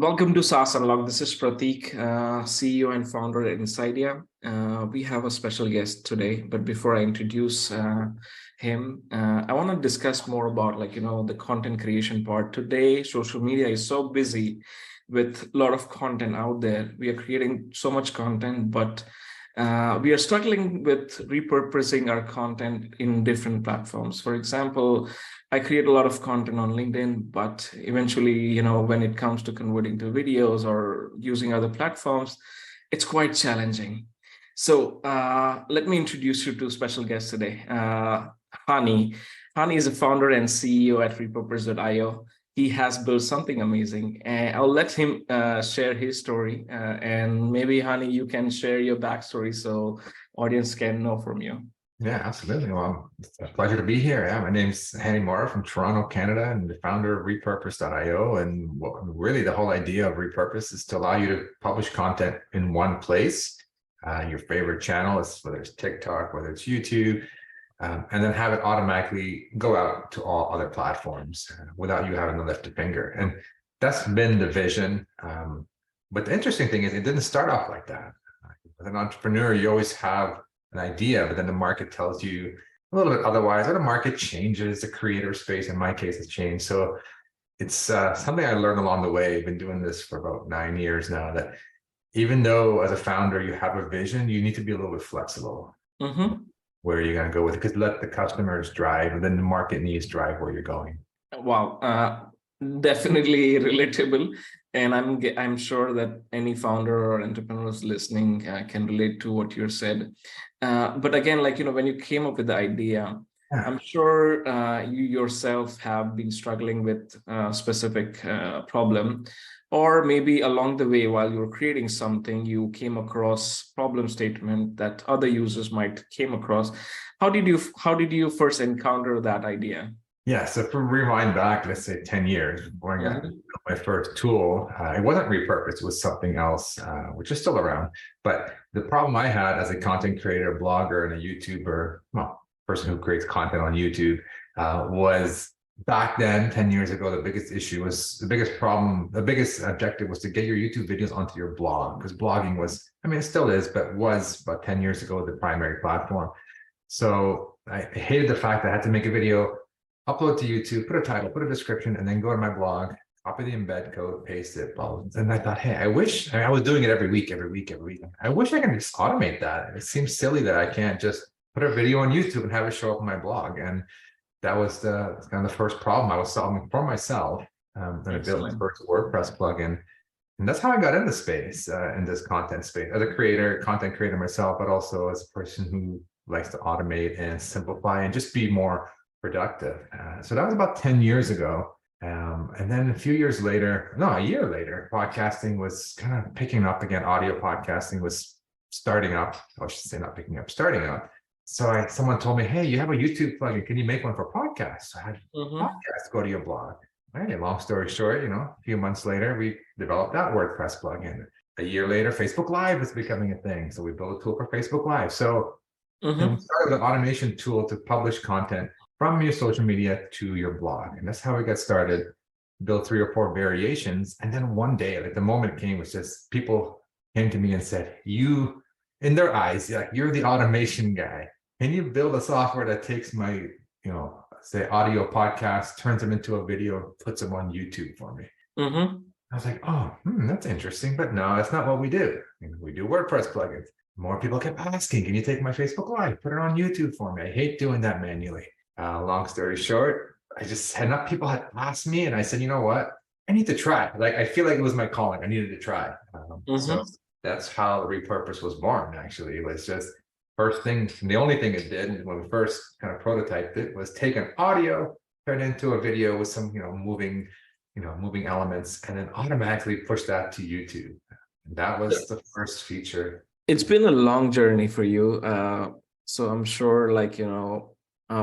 Welcome to SaaS Unlocked. This is Pratik, CEO and founder at INSIDEA. We have a special guest today, but before I introduce him, I want to discuss more about the content creation part. Today, social media is so busy with a lot of content out there. We are creating so much content, but we are struggling with repurposing our content in different platforms. For example, I create a lot of content on LinkedIn, but eventually, when it comes to converting to videos or using other platforms, it's quite challenging. So let me introduce you to a special guest today, Hani. Hani is a founder and CEO at Repurpose.io. He has built something amazing, and I'll let him share his story. And maybe, Hani, you can share your backstory so audience can know from you. Yeah, absolutely. Well, it's a pleasure to be here. Yeah, my name's Hani Mourra from Toronto, Canada, and the founder of Repurpose.io. And really the whole idea of Repurpose is to allow you to publish content in one place, your favorite channel, whether it's TikTok, whether it's YouTube, and then have it automatically go out to all other platforms without you having to lift a finger. And that's been the vision. But the interesting thing is it didn't start off like that. As an entrepreneur, you always have an idea, but then the market tells you a little bit otherwise, or the market changes, the creator space, in my case, has changed. So it's something I learned along the way. I've been doing this for about 9 years now, that even though as a founder, you have a vision, you need to be a little bit flexible. Where you're going to go with it, because let the customers drive, and then the market needs drive where you're going. Wow, definitely relatable, and I'm sure that any founder or entrepreneurs listening can relate to what you said. But again, when you came up with the idea, I'm sure you yourself have been struggling with a specific problem, or maybe along the way while you were creating something, you came across problem statement that other users might came across. How did you first encounter that idea? Yeah, so if we rewind back, let's say 10 years, before I got my first tool, it wasn't Repurpose, it was something else, which is still around. But the problem I had as a content creator, blogger, and a YouTuber, well, person who creates content on YouTube, was back then, 10 years ago, the biggest issue was, the biggest objective was to get your YouTube videos onto your blog, because blogging was, it still is, but was about 10 years ago, the primary platform. So I hated the fact that I had to make a video, upload to YouTube, put a title, put a description, and then go to my blog, copy the embed code, paste it, and I thought, hey, I wish, I was doing it every week. I wish I could just automate that. It seems silly that I can't just put a video on YouTube and have it show up on my blog. And that was kind of the first problem I was solving for myself. Then I built my first WordPress plugin. And that's how I got into space, in this content space, as a creator, content creator myself, but also as a person who likes to automate and simplify and just be more productive. So that was about 10 years ago. And then a year later, podcasting was kind of picking up again. Audio podcasting was starting up. I should say not picking up, starting up. So someone told me, hey, you have a YouTube plugin. Can you make one for podcasts? So I had podcasts go to your blog. Hey, long story short, a few months later, we developed that WordPress plugin. A year later, Facebook Live was becoming a thing. So we built a tool for Facebook Live. So we started with an automation tool to publish content from your social media to your blog. And that's how we got started, built 3 or 4 variations. And then one day, the moment came was just people came to me and said, in their eyes, you're the automation guy. Can you build a software that takes my, say audio podcast, turns them into a video, puts them on YouTube for me? I was like, oh, that's interesting. But no, that's not what we do. We do WordPress plugins. More people kept asking, can you take my Facebook Live, put it on YouTube for me? I hate doing that manually. Long story short, I just had enough people had asked me, and I said, you know what? I need to try. I feel like it was my calling. I needed to try. So that's how Repurpose was born. Actually, it was just first thing. The only thing it did when we first kind of prototyped it was take an audio, turn it into a video with some, moving elements, and then automatically push that to YouTube. And that was the first feature. It's been a long journey for you. So I'm sure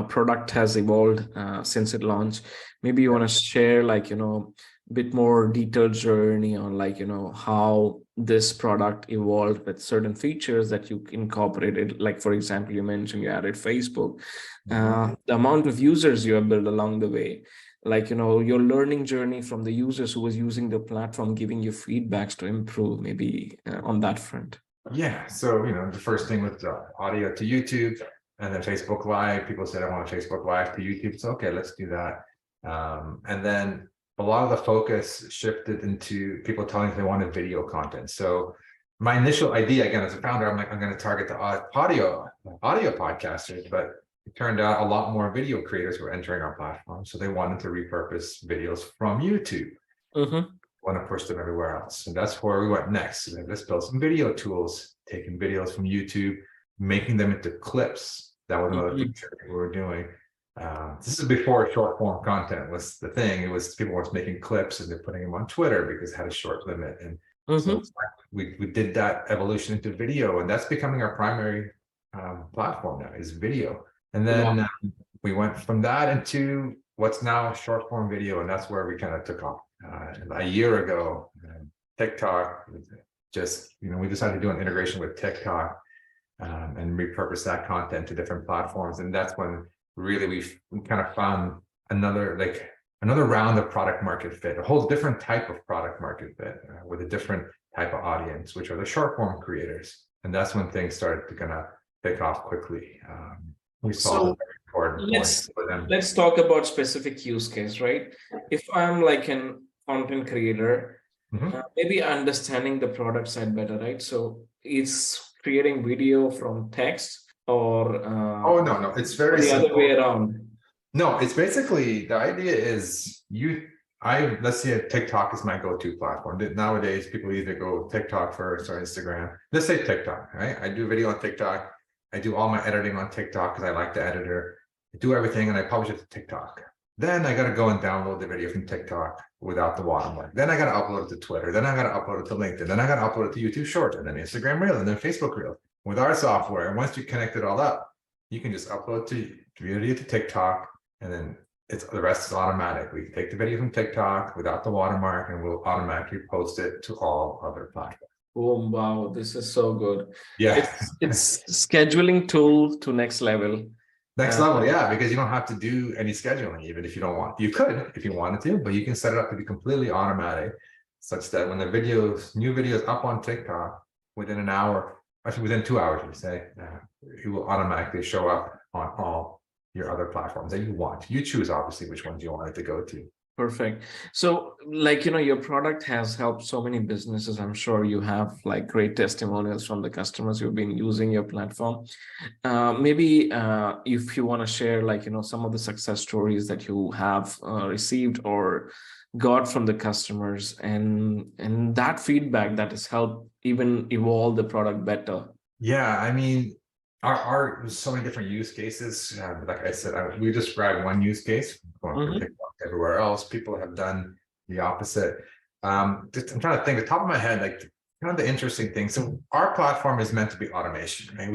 product has evolved since it launched. Maybe you want to share a bit more detailed journey on how this product evolved with certain features that you incorporated. Like, for example, you mentioned you added Facebook, the amount of users you have built along the way. like, your learning journey from the users who was using the platform, giving you feedbacks to improve, maybe on that front. Yeah. So, the first thing with audio to YouTube and then Facebook Live, people said, I want a Facebook Live to YouTube. So, okay, let's do that. And then a lot of the focus shifted into people telling us they wanted video content. So my initial idea, again, as a founder, I'm like, I'm going to target the audio podcasters, but it turned out a lot more video creators were entering our platform. So they wanted to repurpose videos from YouTube. Want to push them everywhere else. And that's where we went next. So let's build some video tools, taking videos from YouTube, making them into clips. That was another feature we were doing. This is before short form content was the thing. It was people were making clips and they're putting them on Twitter because it had a short limit. And so we did that evolution into video, and that's becoming our primary platform now is video. And then we went from that into what's now short form video, and that's where we kind of took off. A year ago, TikTok, just, we decided to do an integration with TikTok and repurpose that content to different platforms. And that's when really we kind of found another round of product market fit, a whole different type of product market fit with a different type of audience, which are the short form creators. And that's when things started to kind of take off quickly. We saw let's talk about specific use case, right? If I'm like an content creator, maybe understanding the product side better, right? So it's creating video from text, or no, it's very the simple. other way around. No, it's basically the idea is let's say TikTok is my go-to platform. Nowadays, people either go TikTok first or Instagram. Let's say TikTok, right? I do video on TikTok. I do all my editing on TikTok because I like the editor. I do everything and I publish it to TikTok. Then I got to go and download the video from TikTok without the watermark. Then I got to upload it to Twitter. Then I got to upload it to LinkedIn. Then I got to upload it to YouTube Short, and then Instagram Reel, and then Facebook Reel. With our software, once you connect it all up, you can just upload video to TikTok, and then the rest is automatic. We take the video from TikTok without the watermark, and we'll automatically post it to all other platforms. Oh, wow, this is so good. Yeah, it's scheduling tool to next level. Next level, yeah, because you don't have to do any scheduling, even if you don't want. You could if you wanted to, but you can set it up to be completely automatic, such that when the new videos up on TikTok within an hour, actually within 2 hours, you say, it will automatically show up on all your other platforms that you want. You choose obviously which ones you want it to go to. Perfect. So like, your product has helped so many businesses. I'm sure you have like great testimonials from the customers who've been using your platform. Maybe if you want to share like, some of the success stories that you have received or got from the customers, and that feedback that has helped even evolve the product better. Yeah, I mean, our so many different use cases. Like I said, we described one use case going from TikTok everywhere else. People have done the opposite. I'm trying to think the top of my head, like kind of the interesting thing. So our platform is meant to be automation, right?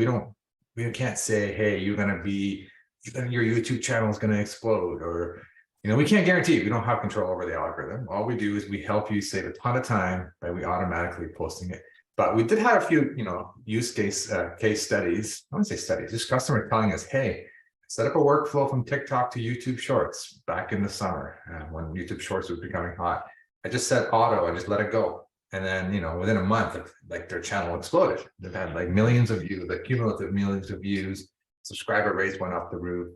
We can't say, hey, your YouTube channel is going to explode, or we can't guarantee it. We don't have control over the algorithm. All we do is we help you save a ton of time by we automatically posting it. But we did have a few, use case studies. I wouldn't say studies, just customers telling us, hey, set up a workflow from TikTok to YouTube Shorts back in the summer when YouTube Shorts was becoming hot. I just set auto, I just let it go. And then, within a month, like their channel exploded. They've had like millions of views, like cumulative millions of views. Subscriber rates went up the roof.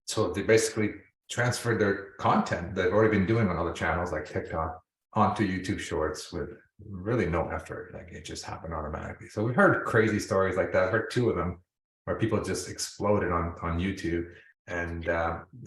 So they basically transferred their content they've already been doing on other channels like TikTok onto YouTube Shorts with really no effort. Like it just happened automatically. So we've heard crazy stories like that. I've heard 2 of them where people just exploded on YouTube, and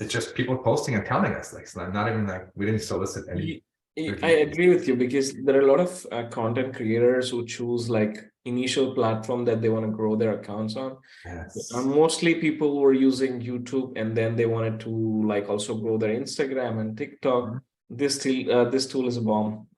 it's just people posting and telling us, like, so not even like we didn't solicit any. I agree with you, because there are a lot of content creators who choose like initial platform that they want to grow their accounts on. Yes. Mostly people were using YouTube, and then they wanted to like also grow their Instagram and TikTok. This tool is a bomb.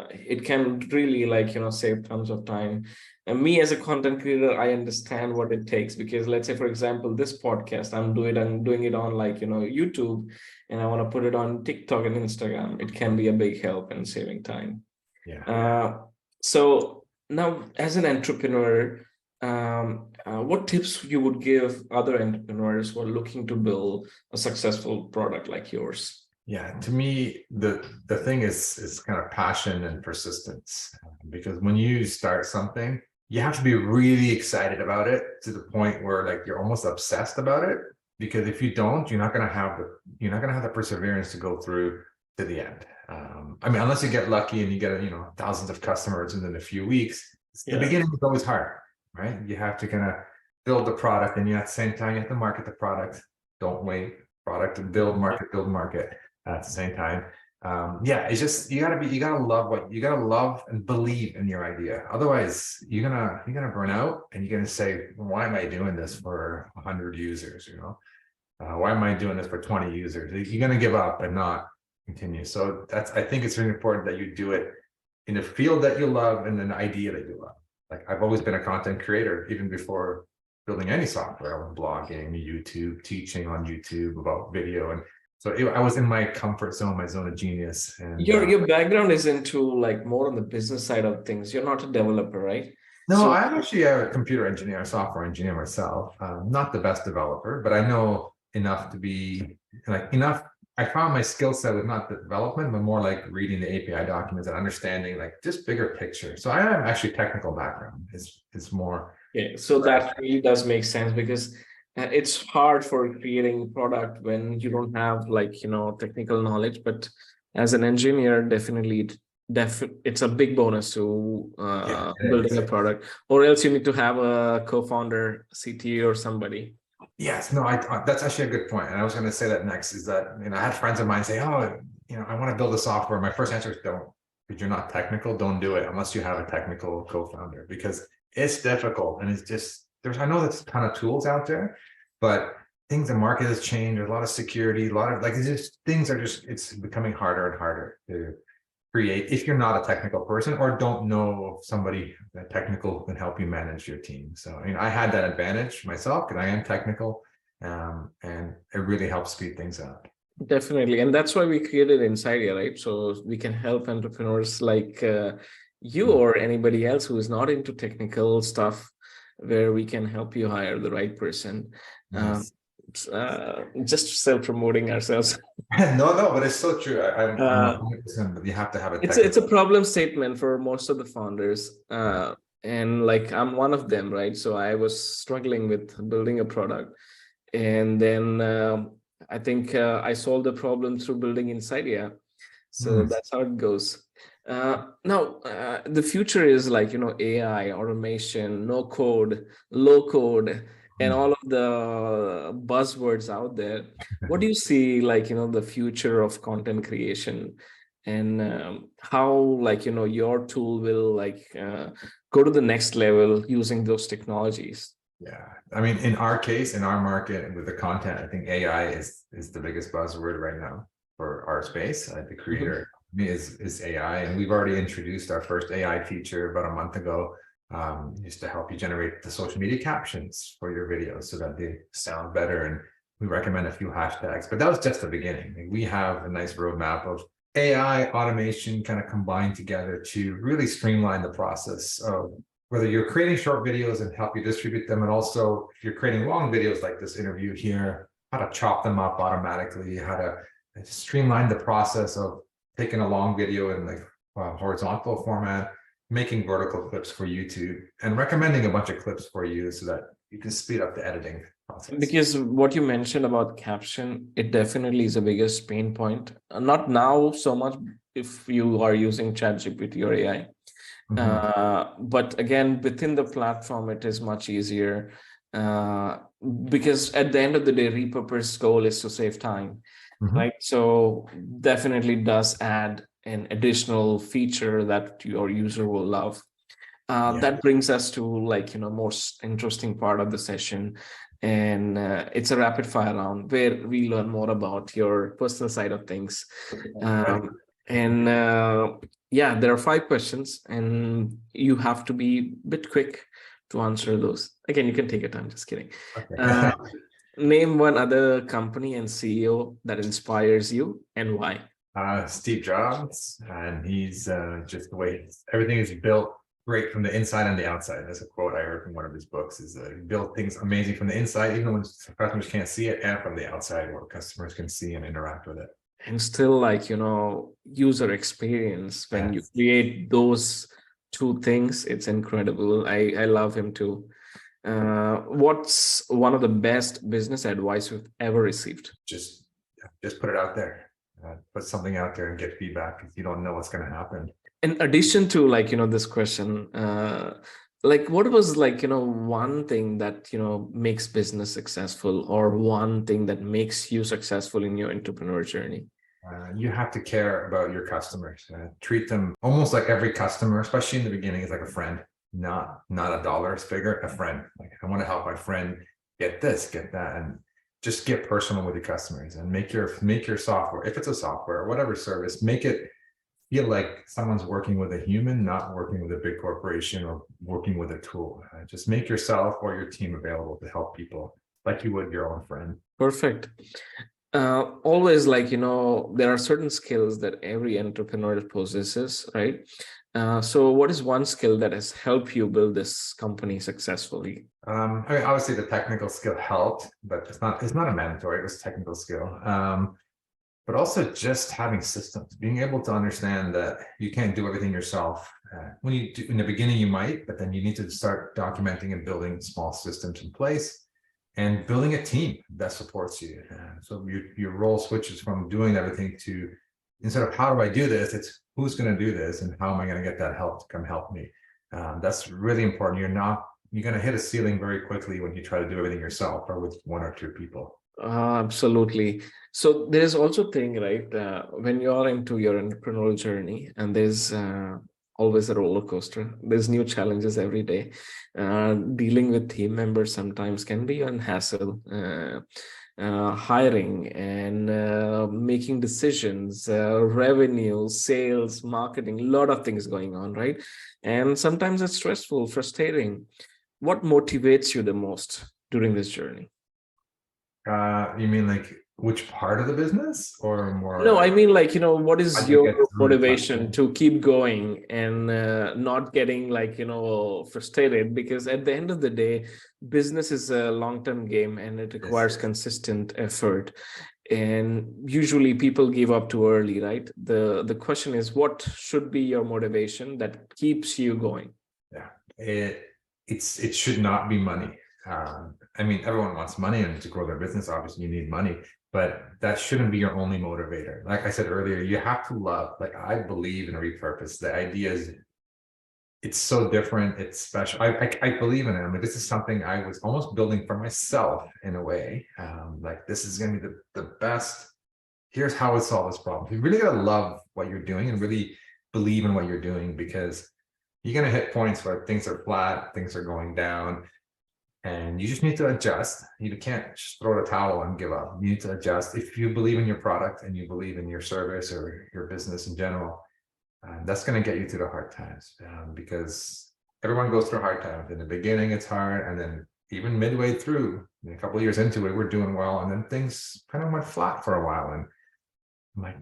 It can really like save tons of time. And me as a content creator, I understand what it takes, because let's say, for example, this podcast, I'm doing it on like YouTube, and I want to put it on TikTok and Instagram. It can be a big help in saving time. Yeah. So now, as an entrepreneur, what tips you would give other entrepreneurs who are looking to build a successful product like yours? Yeah, to me, the thing is kind of passion and persistence. Because when you start something, you have to be really excited about it to the point where like you're almost obsessed about it. Because if you don't, you're not gonna have the perseverance to go through to the end. I mean, unless you get lucky and you get thousands of customers within a few weeks. The Yeah. beginning is always hard, right? You have to kind of build the product, and at the same time you have to market the product. Don't wait. Product and build market at the same time. Yeah, it's just you gotta love and believe in your idea. Otherwise, you're gonna burn out, and you're gonna say, why am I doing this for 100 users? Why am I doing this for 20 users? You're gonna give up and not continue. So I think it's really important that you do it in a field that you love and an idea that you love. Like I've always been a content creator, even before building any software. I was blogging, YouTube, teaching on YouTube about video, and so I was in my comfort zone, my zone of genius. And Your background is into like more on the business side of things. You're not a developer, right? no, So I'm actually a computer engineer, a software engineer myself. Not the best developer, but I know enough to be like enough. I found my skill set with not the development, but more like reading the API documents and understanding like just bigger picture. So I am actually technical background is more. yeah, so that really does make sense because it's hard for creating product when you don't have like technical knowledge. But as an engineer, definitely it's a big bonus to Yeah, it building is. a product, or else you need to have a co-founder, CTO, or somebody. Yes, no, that's actually a good point. And I was going to say that next is that, I had friends of mine say, oh, I want to build a software. My first answer is don't. If you're not technical, don't do it unless you have a technical co-founder, because it's difficult. And it's just, I know there's a ton of tools out there, but the market has changed. There's a lot of security, a lot of like, it's becoming harder and harder to create if you're not a technical person or don't know somebody that technical can help you manage your team. So I had that advantage myself because I am technical, and it really helps speed things up. Definitely, and that's why we created INSIDEA, right? So we can help entrepreneurs like you or anybody else who is not into technical stuff, where we can help you hire the right person. Nice. Just self-promoting ourselves. No, but it's so true. I'm Uh, 100%, but you have to have a it's a technical. problem statement for most of the founders, and like I'm one of them, right? So I was struggling with building a product, and then I think I solved the problem through building INSIDEA. So Mm, that's how it goes. Now, the future is like, AI, automation, no code, low code, and mm. all of the buzzwords out there. What do you see like, the future of content creation, and how like, your tool will like go to the next level using those technologies? Yeah, I mean, in our case, in our market with the content, I think AI is the biggest buzzword right now for our space. The Mhm. creator is AI, and we've already introduced our first AI feature about a month ago, just to help you generate the social media captions for your videos so that they sound better. And we recommend a few hashtags, but that was just the beginning. Like, we have a nice roadmap of AI automation kind of combined together to really streamline the process of whether you're creating short videos and help you distribute them, and also if you're creating long videos like this interview here, how to chop them up automatically, how to streamline the process of taking a long video in like horizontal format, making vertical clips for YouTube, and recommending a bunch of clips for you so that you can speed up the editing process. Because what you mentioned about caption, it definitely is a biggest pain point. Not now so much if you are using ChatGPT or AI. Mhm. But again, within the platform, it is much easier, uh, because at the end of the day, repurpose goal is to save time, Mhm. right? So definitely does add an additional feature that your user will love. Yeah. That brings us to like most interesting part of the session, and it's a rapid fire round where we learn more about your personal side of things. Ready? And yeah, there are 5 questions, and you have to be a bit quick to answer those. Again, you can take your time. Just kidding. Okay. Uh, Name one other company and CEO that inspires you and why. Steve Jobs, and he's just the way everything is built great from the inside and the outside. That's a quote I heard from one of his books: "Is build things amazing from the inside, even when customers can't see it, and from the outside, where customers can see and interact with it." and still like, user experience, when you Yes. create those two things, it's incredible. I love him too. What's one of the best business advice you've ever received? Just just put it out there. Put something out there and get feedback because you don't know what's going to happen. In addition to like, this question, like what was like, one thing that, makes business successful, or one thing that makes you successful in your entrepreneur journey? You have to care about your customers. Treat them almost like every customer, especially in the beginning, is like a friend, not a dollar figure, a friend. Like I want to help my friend get this, get that, and just get personal with your customers and make your software, if it's a software or whatever service, make it feel like someone's working with a human, not working with a big corporation or working with a tool. Just make yourself or your team available to help people like you would your own friend. Perfect. Always like, there are certain skills that every entrepreneur possesses, right? So what is one skill that has helped you build this company successfully? I mean, obviously the technical skill helped, but it's not a mandatory, it was a technical skill. But also just having systems, being able to understand that you can't do everything yourself. When you do in the beginning, you might, but then you need to start documenting and building small systems in place and building a team that supports you. So your role switches from doing everything to, instead of how do I do this, it's who's going to do this and how am I going to get that help to come help me. That's really important. You're going to hit a ceiling very quickly when you try to do everything yourself or with one or two people. Absolutely. So there's also thing, right? When you're into your entrepreneurial journey, and there's always a roller coaster. There's new challenges every day. Dealing with team members sometimes can be a hassle. Hiring and making decisions, revenue, sales, marketing, a lot of things going on, right? And sometimes it's stressful, frustrating. What motivates you the most during this journey? You mean like which part of the business or more No, I like mean, like, what how is do you your get through the motivation platform? to keep going and not getting like, frustrated? Because at the end of the day, business is a long-term game and it Yes. requires consistent effort. And usually people give up too early, right? The question is, what should be your motivation that keeps you going? Yeah, it should not be money. I mean, everyone wants money and to grow their business, obviously you need money, but that shouldn't be your only motivator. Like I said earlier, you have to love, like I believe in Repurpose. The idea is it's so different, it's special. I believe in it. I mean, this is something I was almost building for myself in a way. Like this is gonna be the best. Here's how we solve this problem. You really gotta love what you're doing and really believe in what you're doing, because you're going to hit points where things are flat, things are going down, and you just need to adjust. You can't just throw the towel and give up. You need to adjust. If you believe in your product and you believe in your service or your business in general, that's going to get you through the hard times, because everyone goes through hard times. In the beginning, it's hard, and then even midway through, a couple of years into it, we're doing well, and then things kind of went flat for a while. And I'm like,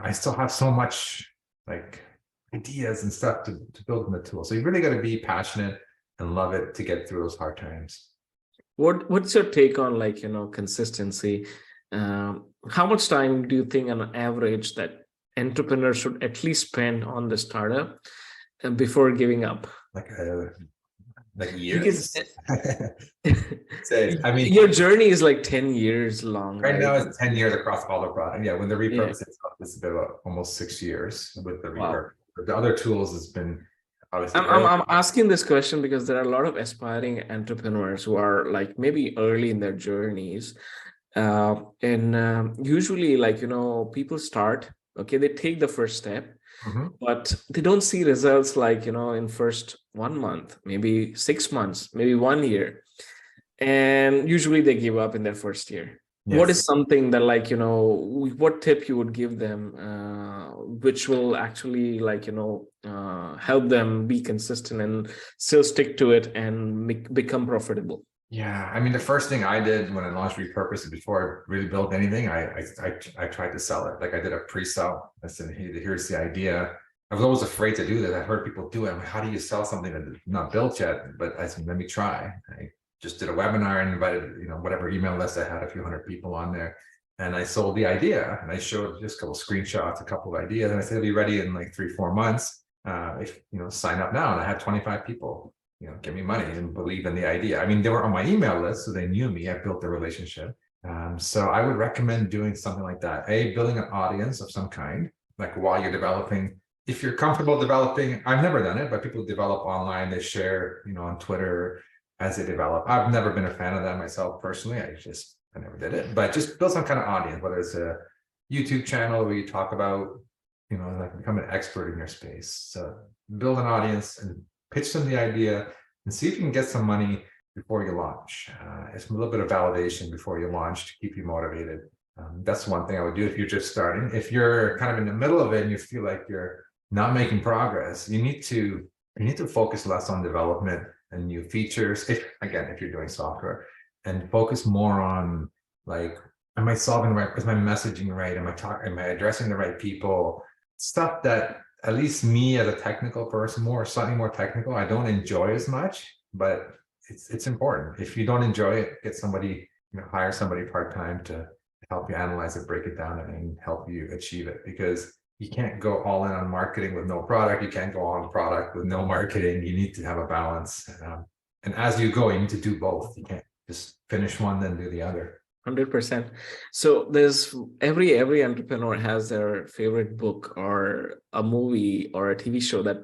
I still have so much like ideas and stuff to build in the tool. So you really got to be passionate and love it to get through those hard times. What's your take on like, consistency? How much time do you think on average that entrepreneurs should at least spend on the startup before giving up? Like Because years. Say, I mean, your journey is like 10 years long, right right? now it's 10 years across all the product. Yeah, when the Yeah. repurpose itself, it's been about almost 6 years with the repurpose. Wow. The other tools has been obviously I'm asking this question because there are a lot of aspiring entrepreneurs who are like maybe early in their journeys. And usually like, people start, okay, they take the first step, Mhm. but they don't see results like, in first 1 month, maybe 6 months, maybe 1 year. And usually they give up in their first year. What is Yes. something that like, what tip you would give them, which will actually like, help them be consistent and still stick to it and become profitable? Yeah, I mean, the first thing I did when I launched Repurpose, before I really built anything, I tried to sell it. Like I did a pre-sell. I said, hey, here's the idea. I was always afraid to do that. I heard people do it. I'm like, how do you sell something that's not built yet? But I said, let me try. I just did a webinar and invited, whatever email list I had, a few hundred people on there. And I sold the idea, and I showed just a couple of screenshots, a couple of ideas, and I said, it'll be ready in like 3-4 months. If sign up now. And I had 25 people, give me money and believe in the idea. I mean, they were on my email list, so they knew me. I built a relationship. So I would recommend doing something like that. Building an audience of some kind, like while you're developing. If you're comfortable developing, I've never done it, but people develop online, they share, on Twitter as they develop. I've never been a fan of that myself personally. I never did it, but just build some kind of audience, whether it's a YouTube channel where you talk about, like become an expert in your space. So build an audience and pitch them the idea and see if you can get some money before you launch. It's a little bit of validation before you launch to keep you motivated. That's one thing I would do if you're just starting. If you're kind of in the middle of it and you feel like you're not making progress, you need to focus less on development and new features. If you're doing software, and focus more on like, am I solving the right? Is my messaging right? Am I addressing the right people? Stuff that at least me as a technical person, slightly more technical, I don't enjoy as much, but it's important. If you don't enjoy it, get somebody, hire somebody part-time to help you analyze it, break it down, and help you achieve it, because you can't go all in on marketing with no product. You can't go on product with no marketing. You need to have a balance. And as you go, you need to do both. You can't just finish one, then do the other. 100%. So there's every entrepreneur has their favorite book or a movie or a TV show that,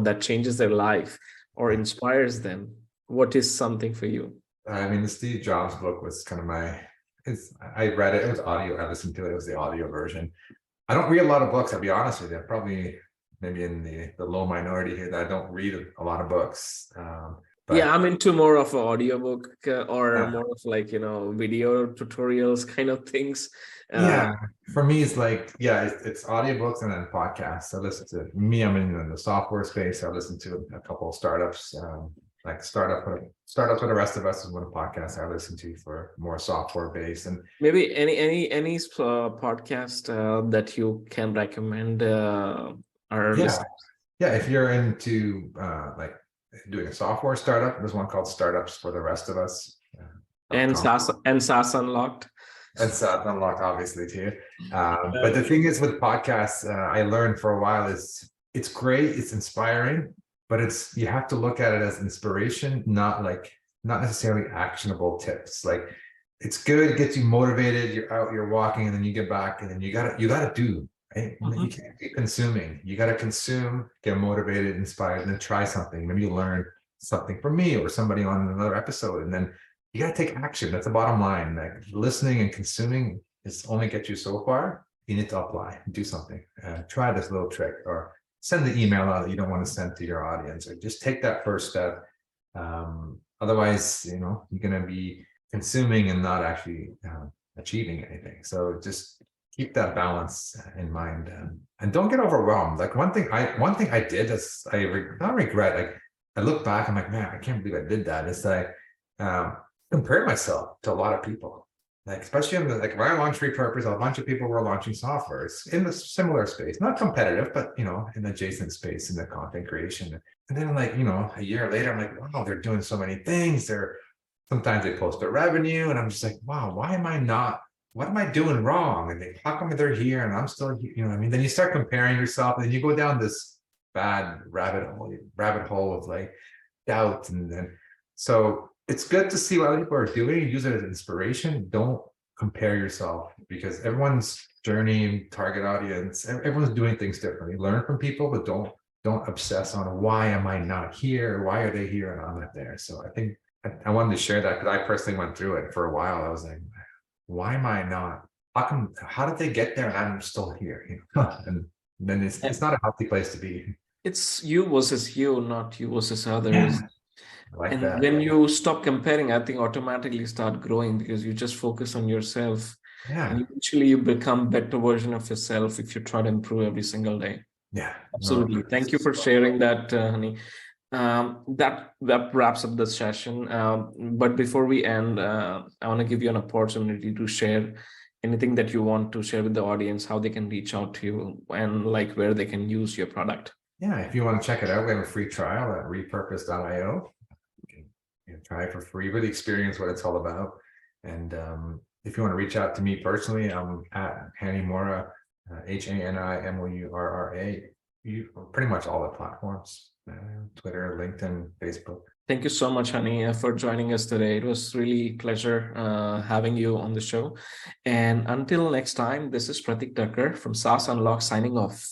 that changes their life or inspires them. What is something for you? I mean, the Steve Jobs book was kind of I read it. It was audio. I listened to it. It was the audio version. I don't read a lot of books. I'll be honest with you. Probably maybe in the low minority here that I don't read a lot of books. But yeah, I'm into more of an audiobook or more of like, video tutorials kind of things. For me, it's like, it's audiobooks and then podcasts. I listen to I'm in the software space. I listen to a couple of startups, like startups with the rest of us is one podcast I listen to for more software based. And maybe any podcast that you can recommend our listeners. If you're into like doing a software startup, there's one called Startups for the Rest of Us. And SaaS Unlocked. And SaaS Unlocked, obviously, too. But the thing is with podcasts, I learned for a while is it's great, it's inspiring, but you have to look at it as inspiration, not necessarily actionable tips. Like, it's good, it gets you motivated, you're out, you're walking, and then you get back, and then you gotta do. Right? You can't keep consuming. You got to consume, get motivated, inspired, and then try something. Maybe you learn something from me or somebody on another episode, and then you got to take action. That's the bottom line. Like, listening and consuming is only get you so far. You need to apply, do something. Try this little trick, or send the email out that you don't want to send to your audience, or just take that first step. Otherwise, you're going to be consuming and not actually achieving anything. So just keep that balance in mind, and don't get overwhelmed. Like one thing I did is not regret. Like, I look back, I'm like, man, I can't believe I did that. It's like compare myself to a lot of people. Like, especially when I launched Repurpose, a bunch of people were launching software in the similar space, not competitive, but in adjacent space in the content creation. And then a year later, I'm like, wow, they're doing so many things. Sometimes they post their revenue, and I'm just like, wow, why am I not? What am I doing wrong? And how come they're here and I'm still here? Then you start comparing yourself, and then you go down this bad rabbit hole of like doubt. And then, so it's good to see what other people are doing, use it as inspiration. Don't compare yourself, because everyone's journey, target audience, everyone's doing things differently. Learn from people, but don't obsess on why am I not here? Why are they here and I'm not there? So I think I wanted to share that, because I personally went through it for a while. I was like, why am I not? How did they get there and I'm still here? And then it's not a healthy place to be. It's you versus you, not you versus others. Yeah, I like and that. When you stop comparing, I think automatically start growing, because you just focus on yourself. Yeah. And eventually you become better version of yourself if you try to improve every single day. Yeah. Absolutely. No, Thank you for sharing that, Hani. That wraps up the session. But before we end, I want to give you an opportunity to share anything that you want to share with the audience, how they can reach out to you, and like where they can use your product. Yeah, if you want to check it out, we have a free trial at repurpose.io. You can try it for free, really experience what it's all about. And if you want to reach out to me personally, I'm at Hani Mourra, HANIMOURRA. Pretty much all the platforms, Twitter, LinkedIn, Facebook. Thank you so much, Hani, for joining us today. It was really pleasure having you on the show. And until next time, this is Pratik Thakker from SaaS Unlocked signing off.